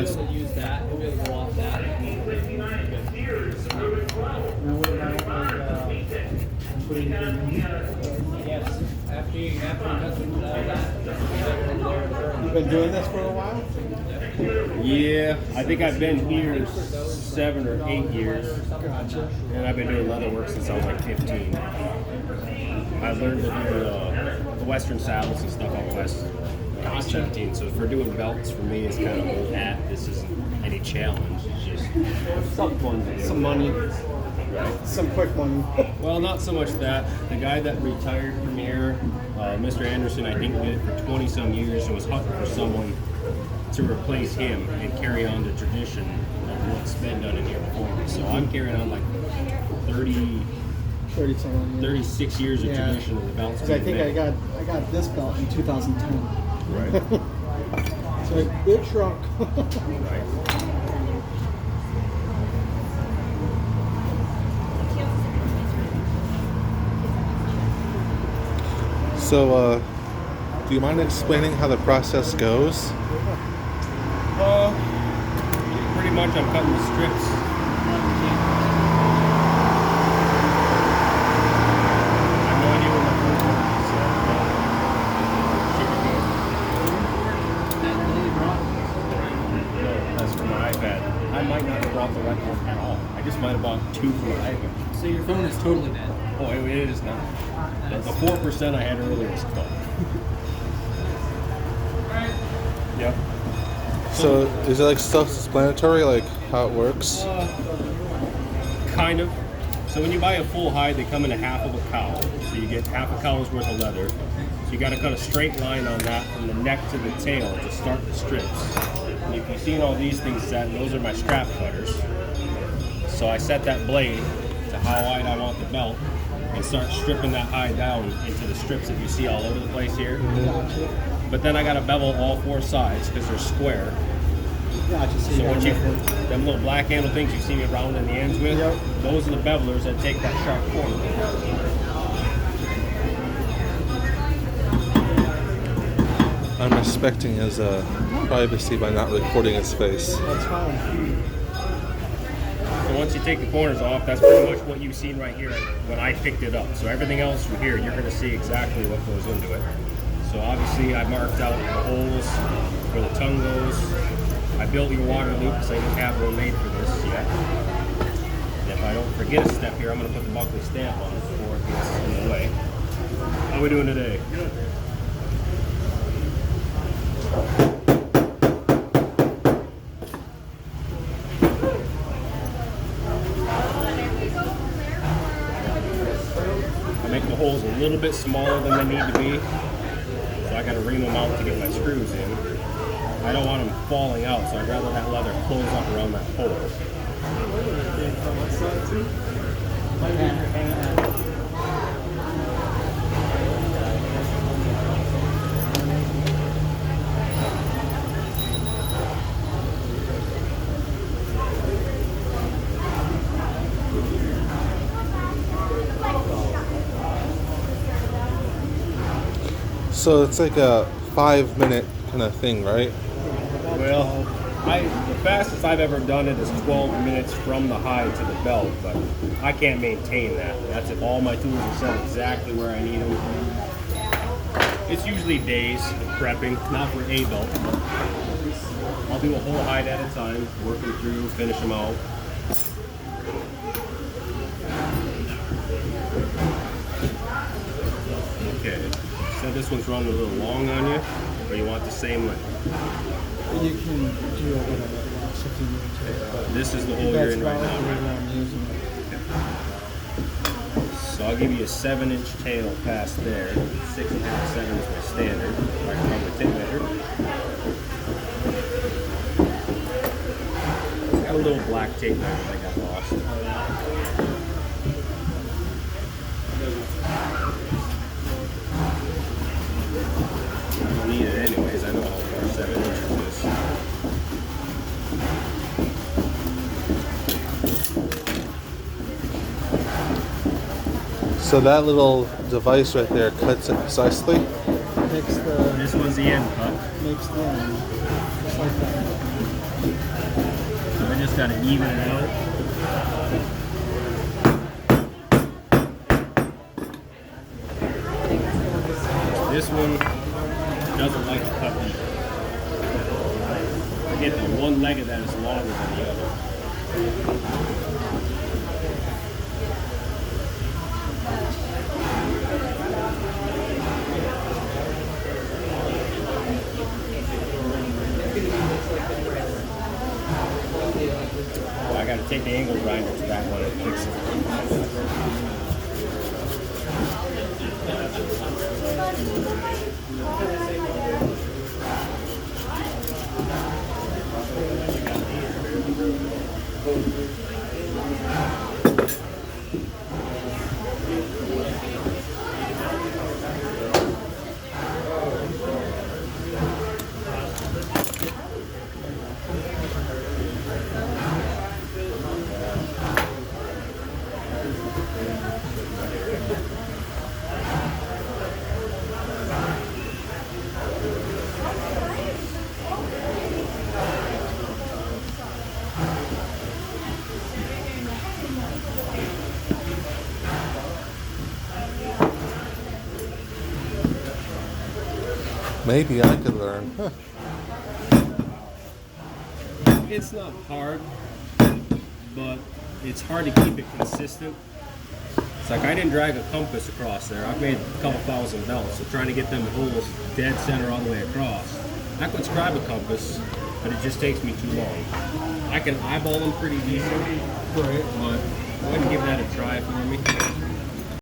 able to use that. We'll be able to go off that. Now what about putting it in? Yes. After you cut through all that, You've been doing this for a while? Yeah, I think I've been here 7 or 8 years. Gotcha. And I've been doing leather work since I was like 15. I learned to do the Western saddles and stuff out west when I was 17. So for doing belts, for me, it's kind of old hat. This isn't any challenge. It's just something fun to do. Some money. Right. Some quick money. Well, not so much that. The guy that retired from here, Mr. Anderson, I think did it for 20-some years and was hunting for someone to replace him and carry on the tradition of what's been done in here before me. So I'm carrying on like 36 years of tradition of the belts. Because I think I got this belt in 2010. Right. So it shrunk. Right. So, do you mind explaining how the process goes? Pretty much I'm cutting the strips. I have no idea what my phone is. No, that's from my iPad. I might not have bought the right one at all. I just might have bought 2 from my iPad. so your phone is totally dead. Oh, it is now. The 4% I had earlier is cut. Yep. So, is it like self-explanatory, like how it works? Kind of. So when you buy a full hide, they come in a half of a cowl. So you get half a cowl's worth of leather. So you got to cut a straight line on that from the neck to the tail to start the strips. And if you've seen all these things set, those are my strap cutters. So I set that blade to how wide I want the belt and start stripping that hide down into the strips that you see all over the place here. But then I got to bevel all 4 sides because they're square. Gotcha. So what them little black handle things you see me rounding the ends with, those are the bevelers that take that sharp corner. I'm respecting his privacy by not recording his face. That's fine. So once you take the corners off, that's pretty much what you've seen right here when I picked it up. So everything else from here, you're going to see exactly what goes into it. So obviously I marked out the holes where the tongue goes. I built your water loop because I didn't have one made for this yet. And if I don't forget a step here, I'm going to put the Buckley stamp on it before it gets in the way. How are we doing today? Good. I make the holes a little bit smaller than they need to be. So I got to ream them out to get my screws in. I don't want them falling out, so I'd rather that leather close up around that hole. So it's like a 5-minute kind of thing, right? Well, the fastest I've ever done it is 12 minutes from the hide to the belt, but I can't maintain that. That's if all my tools are set exactly where I need them. It's usually days of prepping, not for a belt. I'll do a whole hide at a time, work them through, finish them out. Okay, so this one's running a little long on you, or you want the same length? You can do whatever it wants if you need to. This is the hole you're in right now, right? I'm using. So I'll give you a 7-inch tail past there. 6.5, 7 is my standard. I can run the tape measure. Got a little black tape measure that got lost. I don't need it anyways. I know how far 7 inches is. So that little device right there cuts it precisely? Makes the This one's the end cut. makes the just like that. just got to even it out. This one doesn't like to cut deep. I get the one leg of that is longer than the other. Oh, I gotta take the angle grinder to that one and fix it. Maybe I could learn. Huh. It's not hard, but it's hard to keep it consistent. It's like I didn't drag a compass across there. I've made a couple thousand belts, so trying to get them holes dead center all the way across. I could scribe a compass, but it just takes me too long. I can eyeball them pretty decent, Right. but go ahead and give that a try for me.